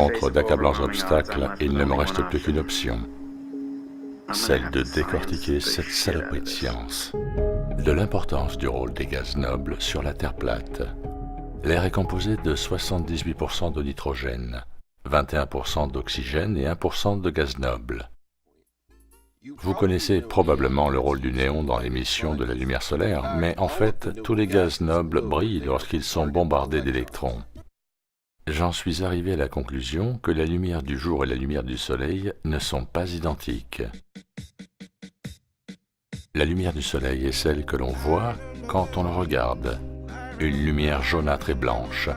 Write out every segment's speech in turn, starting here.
rencontre d'accablants obstacles, il ne me reste plus qu'une option. Celle de décortiquer cette saloperie de science. De l'importance du rôle des gaz nobles sur la Terre plate. L'air est composé de 78% de nitrogène, 21% d'oxygène et 1% de gaz noble. Vous connaissez probablement le rôle du néon dans l'émission de la lumière solaire, mais en fait, tous les gaz nobles brillent lorsqu'ils sont bombardés d'électrons. J'en suis arrivé à la conclusion que la lumière du jour et la lumière du soleil ne sont pas identiques. La lumière du soleil est celle que l'on voit quand on le regarde. Une lumière jaunâtre et blanche,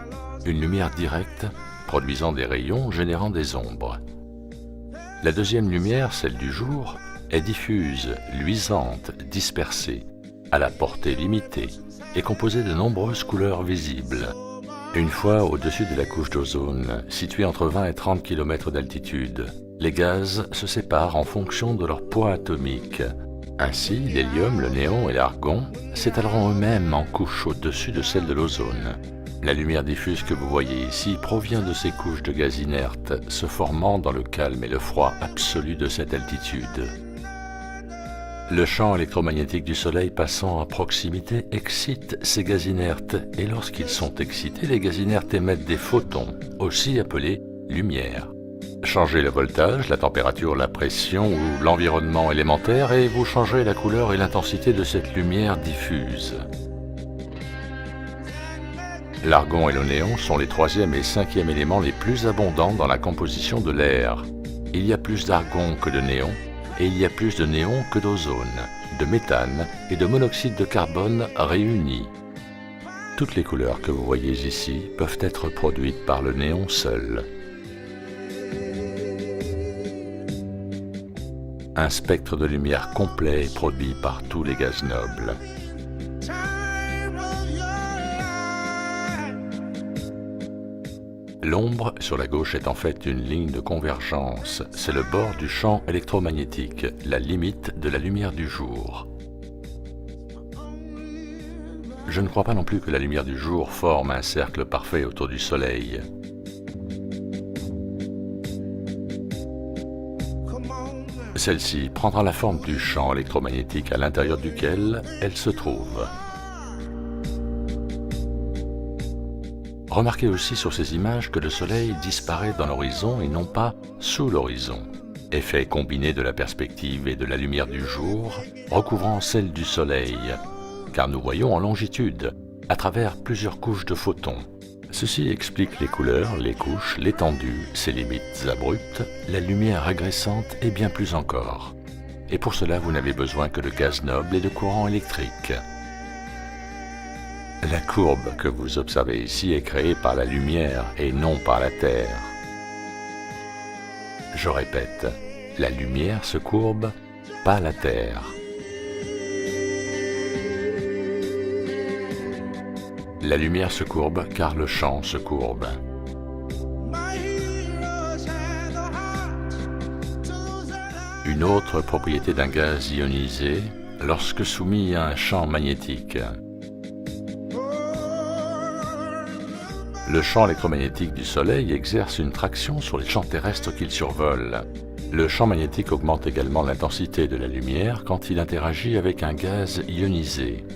une lumière directe, produisant des rayons générant des ombres. La deuxième lumière, celle du jour, est diffuse, luisante, dispersée, à la portée limitée et composée de nombreuses couleurs visibles. Une fois au-dessus de la couche d'ozone, située entre 20 et 30 km d'altitude, les gaz se séparent en fonction de leur poids atomique. Ainsi, l'hélium, le néon et l'argon s'étaleront eux-mêmes en couches au-dessus de celle de l'ozone. La lumière diffuse que vous voyez ici provient de ces couches de gaz inertes se formant dans le calme et le froid absolu de cette altitude. Le champ électromagnétique du Soleil passant à proximité excite ces gaz inertes et lorsqu'ils sont excités, les gaz inertes émettent des photons, aussi appelés lumière. Changez le voltage, la température, la pression ou l'environnement élémentaire et vous changerez la couleur et l'intensité de cette lumière diffuse. L'argon et le néon sont les troisième et cinquième éléments les plus abondants dans la composition de l'air. Il y a plus d'argon que de néon, et il y a plus de néon que d'ozone, de méthane et de monoxyde de carbone réunis. Toutes les couleurs que vous voyez ici peuvent être produites par le néon seul. Un spectre de lumière complet est produit par tous les gaz nobles. L'ombre sur la gauche est en fait une ligne de convergence. C'est le bord du champ électromagnétique, la limite de la lumière du jour. Je ne crois pas non plus que la lumière du jour forme un cercle parfait autour du Soleil. Celle-ci prendra la forme du champ électromagnétique à l'intérieur duquel elle se trouve. Remarquez aussi sur ces images que le Soleil disparaît dans l'horizon et non pas sous l'horizon. Effet combiné de la perspective et de la lumière du jour, recouvrant celle du Soleil, car nous voyons en longitude, à travers plusieurs couches de photons. Ceci explique les couleurs, les couches, l'étendue, ses limites abruptes, la lumière régressante et bien plus encore. Et pour cela, vous n'avez besoin que de gaz noble et de courant électrique. La courbe que vous observez ici est créée par la lumière et non par la Terre. Je répète, la lumière se courbe, pas la Terre. La lumière se courbe car le champ se courbe. Une autre propriété d'un gaz ionisé, lorsque soumis à un champ magnétique. Le champ électromagnétique du Soleil exerce une traction sur les champs terrestres qu'il survole. Le champ magnétique augmente également l'intensité de la lumière quand il interagit avec un gaz ionisé.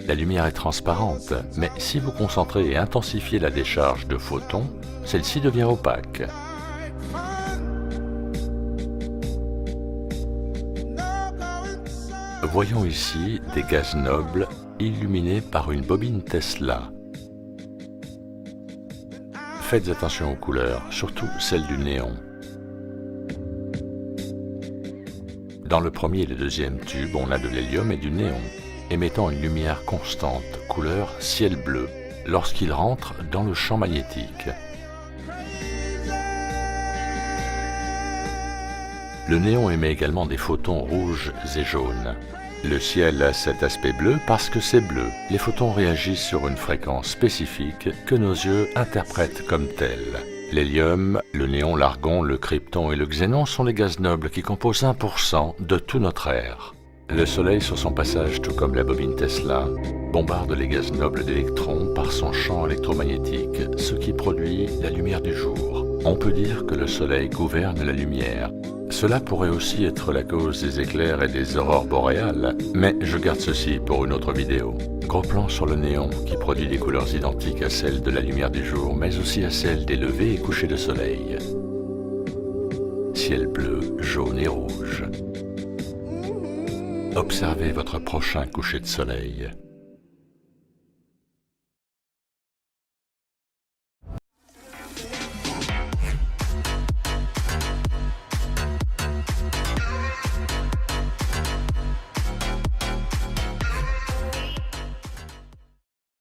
La lumière est transparente, mais si vous concentrez et intensifiez la décharge de photons, celle-ci devient opaque. Voyons ici des gaz nobles illuminés par une bobine Tesla. Faites attention aux couleurs, surtout celles du néon. Dans le premier et le deuxième tube, on a de l'hélium et du néon, émettant une lumière constante, couleur ciel bleu, lorsqu'il rentre dans le champ magnétique. Le néon émet également des photons rouges et jaunes. Le ciel a cet aspect bleu parce que c'est bleu. Les photons réagissent sur une fréquence spécifique que nos yeux interprètent comme telle. L'hélium, le néon, l'argon, le krypton et le xénon sont les gaz nobles qui composent 1% de tout notre air. Le Soleil, sur son passage, tout comme la bobine Tesla, bombarde les gaz nobles d'électrons par son champ électromagnétique, ce qui produit la lumière du jour. On peut dire que le Soleil gouverne la lumière. Cela pourrait aussi être la cause des éclairs et des aurores boréales, mais je garde ceci pour une autre vidéo. Gros plan sur le néon qui produit des couleurs identiques à celles de la lumière du jour, mais aussi à celles des levées et couchers de soleil. Ciel bleu, jaune et rouge. Observez votre prochain coucher de soleil.